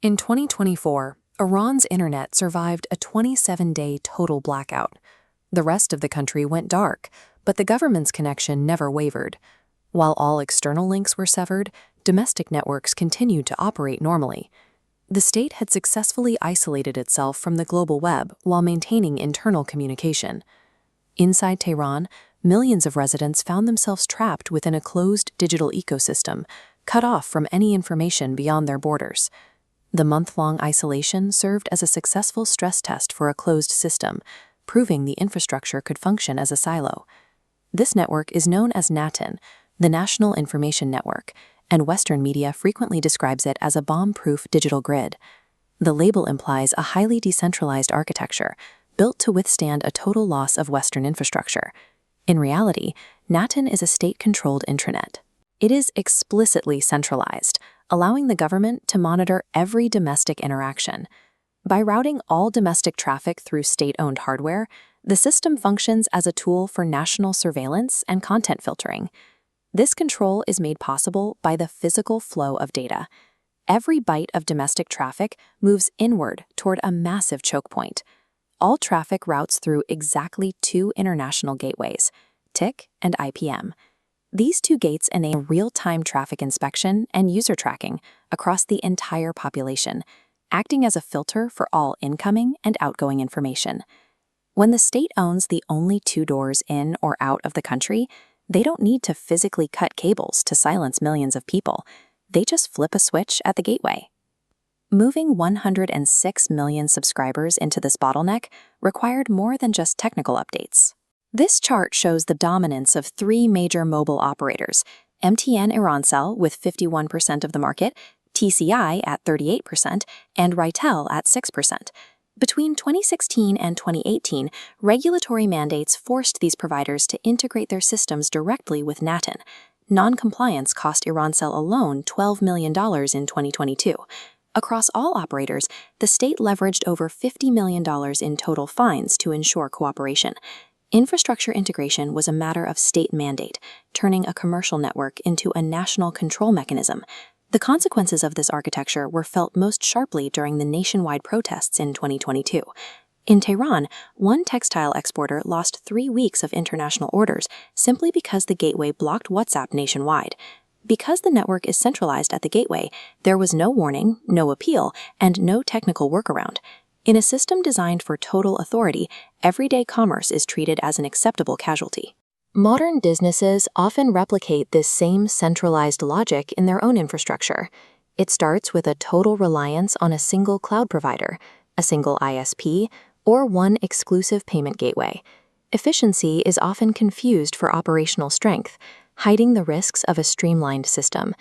In 2024, Iran's internet survived a 27-day total blackout. The rest of the country went dark, but the government's connection never wavered. While all external links were severed, domestic networks continued to operate normally. The state had successfully isolated itself from the global web while maintaining internal communication. Inside Tehran, millions of residents found themselves trapped within a closed digital ecosystem, cut off from any information beyond their borders. The month-long isolation served as a successful stress test for a closed system, proving the infrastructure could function as a silo. This network is known as NATIN, the National Information Network, and Western media frequently describes it as a bomb-proof digital grid. The label implies a highly decentralized architecture, built to withstand a total loss of Western infrastructure. In reality, NATIN is a state-controlled intranet. It is explicitly centralized, allowing the government to monitor every domestic interaction. By routing all domestic traffic through state-owned hardware, the system functions as a tool for national surveillance and content filtering. This control is made possible by the physical flow of data. Every byte of domestic traffic moves inward toward a massive choke point. All traffic routes through exactly two international gateways, TIC and IPM. These two gates enable real-time traffic inspection and user tracking across the entire population, acting as a filter for all incoming and outgoing information. When the state owns the only two doors in or out of the country, they don't need to physically cut cables to silence millions of people. They just flip a switch at the gateway. Moving 106 million subscribers into this bottleneck required more than just technical updates. This chart shows the dominance of three major mobile operators: MTN Irancell with 51% of the market, TCI at 38%, and Ritel at 6%. Between 2016 and 2018, regulatory mandates forced these providers to integrate their systems directly with NATIN. Non-compliance cost Irancell alone $12 million in 2022. Across all operators, the state leveraged over $50 million in total fines to ensure cooperation. Infrastructure integration was a matter of state mandate, turning a commercial network into a national control mechanism. The consequences of this architecture were felt most sharply during the nationwide protests in 2022. In Tehran, one textile exporter lost 3 weeks of international orders simply because the gateway blocked WhatsApp nationwide. Because the network is centralized at the gateway, there was no warning, no appeal, and no technical workaround. In a system designed for total authority, everyday commerce is treated as an acceptable casualty. Modern businesses often replicate this same centralized logic in their own infrastructure. It starts with a total reliance on a single cloud provider, a single ISP, or one exclusive payment gateway. Efficiency is often confused for operational strength, hiding the risks of a streamlined system.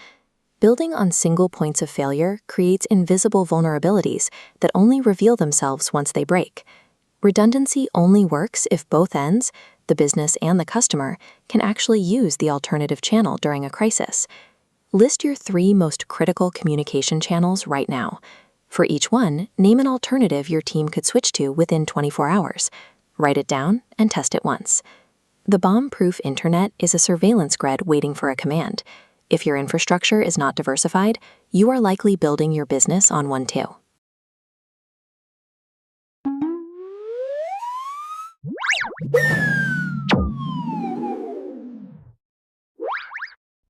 Building on single points of failure creates invisible vulnerabilities that only reveal themselves once they break. Redundancy only works if both ends, the business and the customer, can actually use the alternative channel during a crisis. List your 3 most critical communication channels right now. For each one, name an alternative your team could switch to within 24 hours. Write it down and test it once. The bomb-proof internet is a surveillance grid waiting for a command. If your infrastructure is not diversified, you are likely building your business on one too.